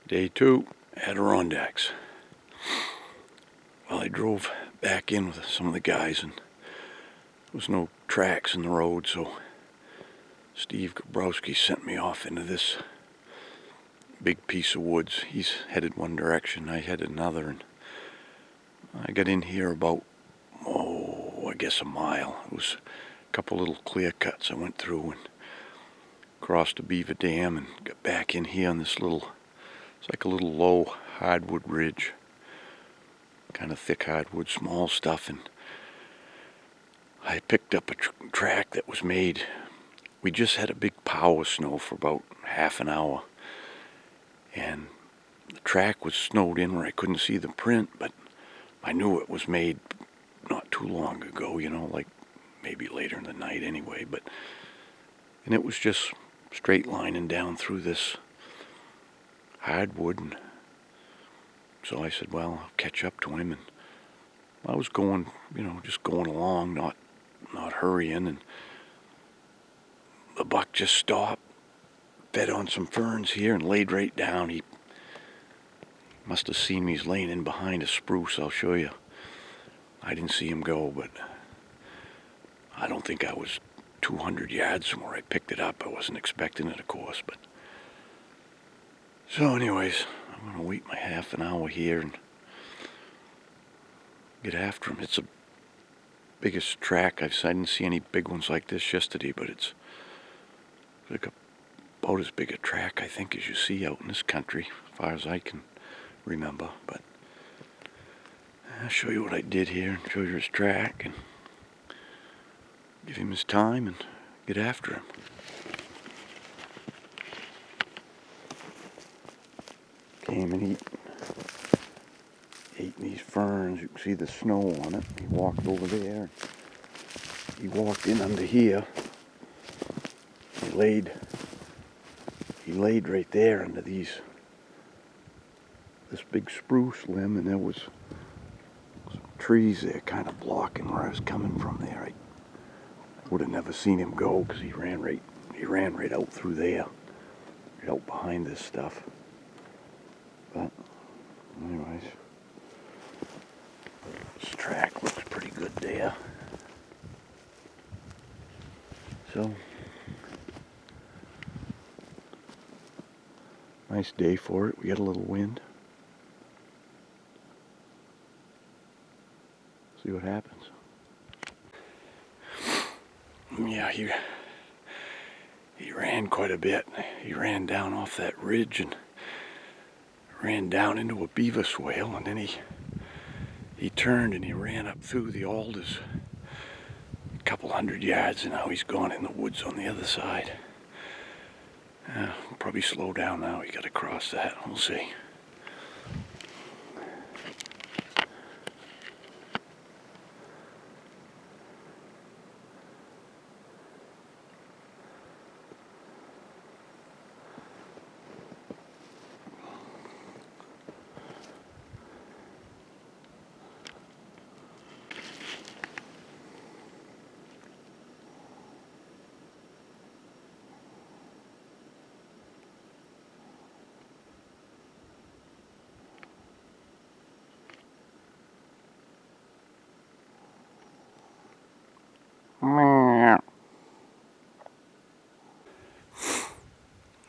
Day 2, Adirondacks. Well, I drove back in with some of the guys and there was no tracks in the road, so Steve Gabrowski sent me off into this big piece of woods. He's headed one direction, I headed another, and I got in here about, I guess a mile. It was a couple little clear cuts I went through and crossed a beaver dam and got back in here on this little, it's like a little low hardwood ridge, kind of thick hardwood, small stuff, and I picked up a track that was made. We just had a big power snow for about half an hour, and the track was snowed in where I couldn't see the print, but I knew it was made not too long ago, like maybe later in the night anyway, and it was just straight lining down through this hardwood, and so I said, well, I'll catch up to him, and I was going, just going along, not hurrying, and the buck just stopped, fed on some ferns here, and laid right down. He must have seen me. He's laying in behind a spruce. I'll show you. I didn't see him go, but I don't think I was 200 yards from where I picked it up. I wasn't expecting it, of course, but so anyways, I'm going to wait my half an hour here and get after him. It's the biggest track I've seen. I didn't see any big ones like this yesterday, but it's like about as big a track, I think, as you see out in this country, as far as I can remember. But I'll show you what I did here and show you his track and give him his time and get after him. Came and ate these ferns. You can see the snow on it. He walked over there. He walked in under here. He laid right there under this big spruce limb, and there was some trees there kind of blocking where I was coming from there. I would have never seen him go because he ran right out through there, right out behind this stuff. But anyways, this track looks pretty good there. So nice day for it. We got a little wind. See what happens. Yeah, he ran quite a bit. He ran down off that ridge and ran down into a beaver swale, and then he turned and he ran up through the alders a couple 100 yards, and now he's gone in the woods on the other side. We'll probably slow down now. We got to cross that. We'll see.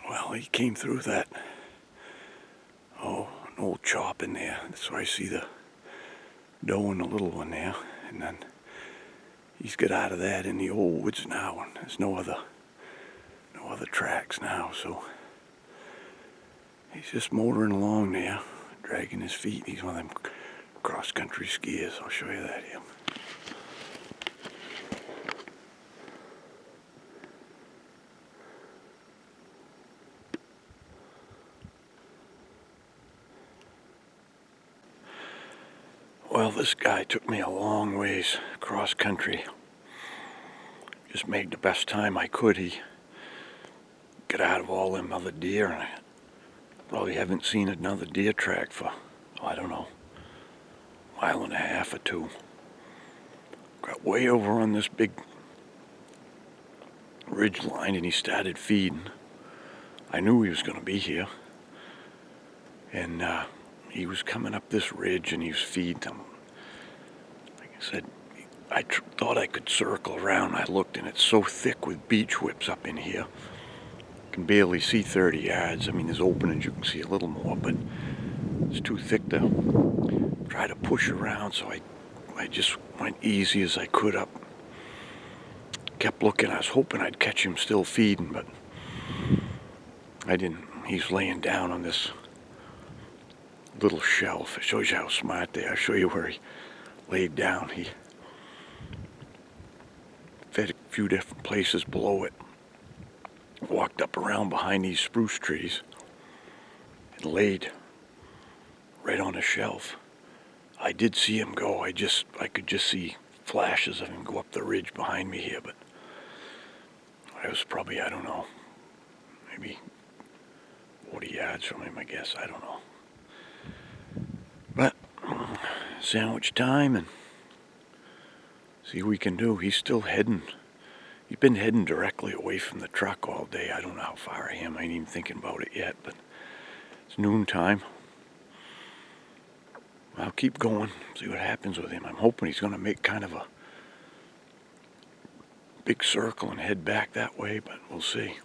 Well, he came through that, an old chop in there. That's where I see the doe and the little one there. And then he's got out of that in the old woods now, and there's no other tracks now, so he's just motoring along there, dragging his feet. He's one of them cross-country skiers. I'll show you that here. Well, this guy took me a long ways cross country. Just made the best time I could. He got out of all them other deer, and I probably haven't seen another deer track for, I don't know, a mile and a half or two. Got way over on this big ridge line, and he started feeding. I knew he was going to be here. And he was coming up this ridge and he was feeding them. Like I said, I thought I could circle around. I looked and it's so thick with beech whips up in here. You can barely see 30 yards. I mean, there's openings you can see a little more, but it's too thick to try to push around. So I just went easy as I could up. Kept looking. I was hoping I'd catch him still feeding, but I didn't. He's laying down on this little shelf. It shows you how smart they are. I'll show you where he laid down. He fed a few different places below it. Walked up around behind these spruce trees and laid right on a shelf. I did see him go. I could just see flashes of him go up the ridge behind me here, but I was probably, I don't know, maybe 40 yards from him, I guess. I don't know. But sandwich time and see what we can do. He's still heading. He's been heading directly away from the truck all day. I don't know how far I am. I ain't even thinking about it yet, but it's noontime. I'll keep going, see what happens with him. I'm hoping he's going to make kind of a big circle and head back that way, but we'll see.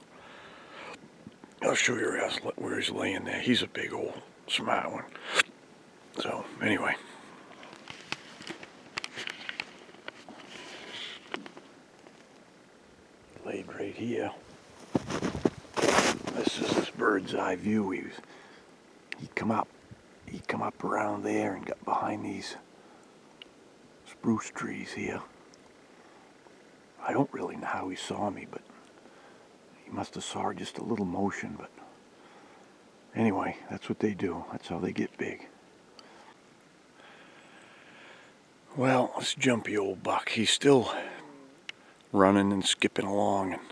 I'll show you where he's laying there. He's a big old smart one. So, anyway. Laid right here. This is this bird's eye view. He'd come up around there and got behind these spruce trees here. I don't really know how he saw me, but he must have saw just a little motion, but anyway, that's what they do. That's how they get big. Well, this jumpy old buck, he's still running and skipping along, and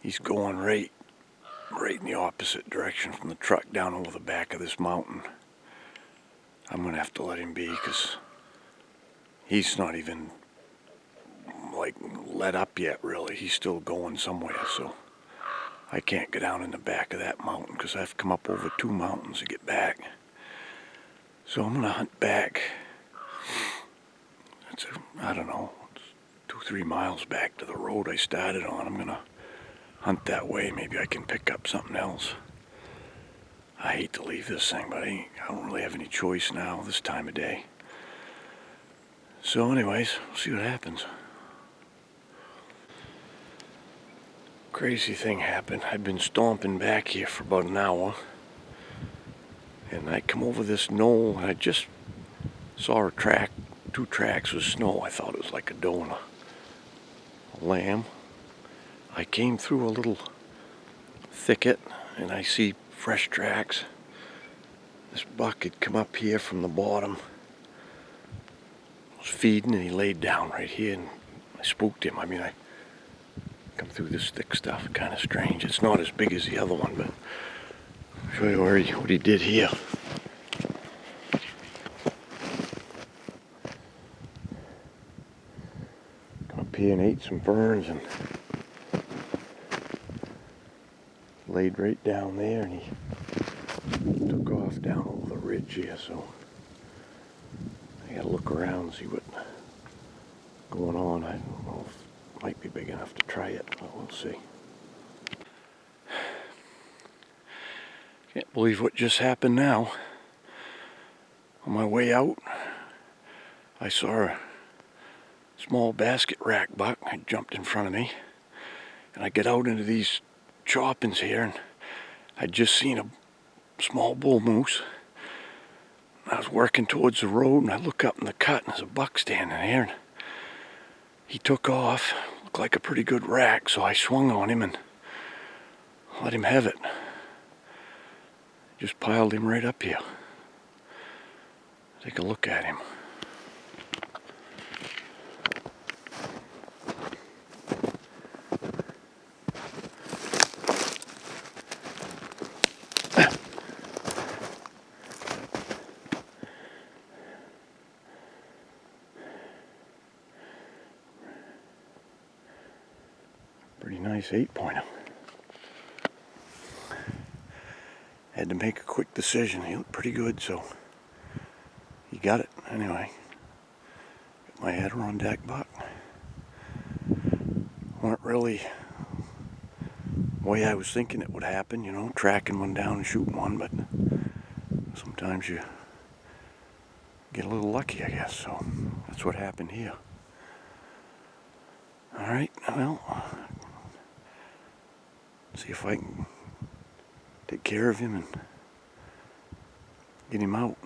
he's going right in the opposite direction from the truck down over the back of this mountain. I'm going to have to let him be because he's not even like let up yet, really. He's still going somewhere, so I can't get down in the back of that mountain because I have to come up over 2 mountains to get back. So I'm going to hunt back. I don't know, 2-3 miles back to the road I started on. I'm going to hunt that way. Maybe I can pick up something else. I hate to leave this thing, but I don't really have any choice now this time of day. So anyways, we'll see what happens. Crazy thing happened. I'd been stomping back here for about an hour, and I come over this knoll, and I just saw a track, 2 tracks with snow. I thought it was like a doe and a lamb. I came through a little thicket, and I see fresh tracks. This buck had come up here from the bottom, was feeding, and he laid down right here, and I spooked him. I mean, I come through this thick stuff, kind of strange. It's not as big as the other one, but I'll show you what he did here. Come up here and ate some ferns and laid right down there, and he took off down over the ridge here, so I gotta look around and see what's going on. I don't know if it might be big enough to try it, but we'll see. Can't believe what just happened now. On my way out, I saw a small basket rack buck. I jumped in front of me, and I get out into these choppings here, and I'd just seen a small bull moose. I was working towards the road, and I look up in the cut, and there's a buck standing there, and he took off. Looked like a pretty good rack, so I swung on him and let him have it. Just piled him right up here. Take a look at him. Pretty nice 8-pointer. Had to make a quick decision. He looked pretty good, so he got it anyway. Got my Adirondack buck. Weren't really the way I was thinking it would happen, you know, tracking one down and shooting one, but sometimes you get a little lucky, I guess, so that's what happened here. Alright, well, see if I can take care of him and get him out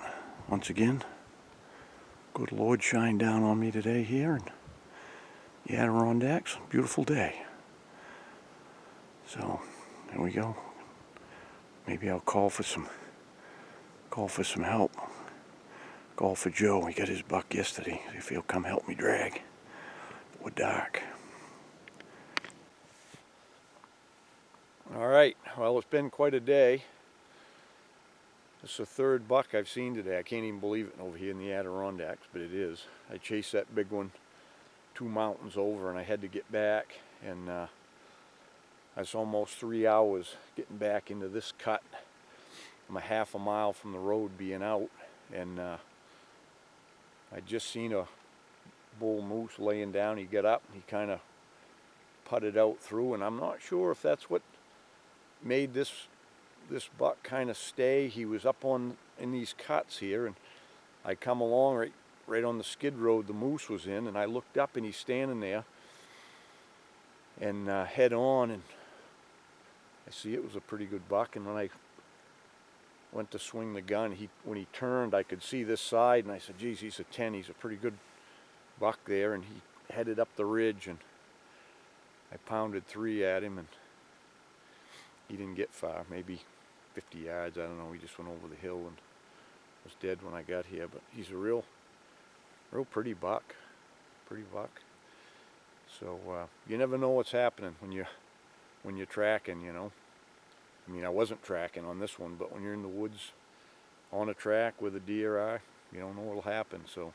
once again. Good Lord shine down on me today here in the Adirondacks. Beautiful day. So there we go. Maybe I'll call for some help. Call for Joe. He got his buck yesterday. See if he'll come help me drag. We're dark. All right. Well, it's been quite a day. This is the third buck I've seen today. I can't even believe it over here in the Adirondacks, but it is. I chased that big one 2 mountains over, and I had to get back, and I was almost 3 hours getting back into this cut. I'm a half a mile from the road being out, and I just seen a bull moose laying down. He got up and he kind of putted out through, and I'm not sure if that's what made this buck kind of stay. He was up in these cuts here, and I come along right on the skid road the moose was in, and I looked up and he's standing there, and head on, and I see it was a pretty good buck. And when I went to swing the gun, when he turned, I could see this side, and I said, geez, he's a 10, he's a pretty good buck there. And he headed up the ridge, and I pounded 3 at him, and he didn't get far, maybe 50 yards, I don't know. He just went over the hill and was dead when I got here. But he's a real pretty buck, So you never know what's happening when you're tracking, you know. I mean, I wasn't tracking on this one, but when you're in the woods on a track where the deer are, you don't know what'll happen. So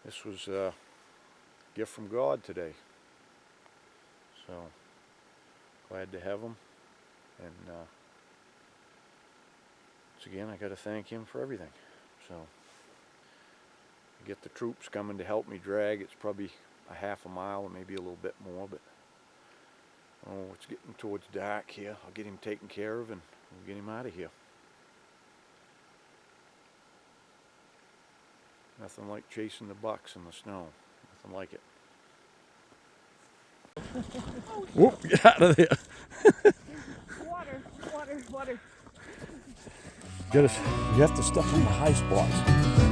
this was a gift from God today. So glad to have him, and once again, I got to thank him for everything. So I get the troops coming to help me drag. It's probably a half a mile or maybe a little bit more, but oh, it's getting towards dark here. I'll get him taken care of, and we'll get him out of here. Nothing like chasing the bucks in the snow. Nothing like it. Whoop, get out of there. Water. You have to step on the high spots.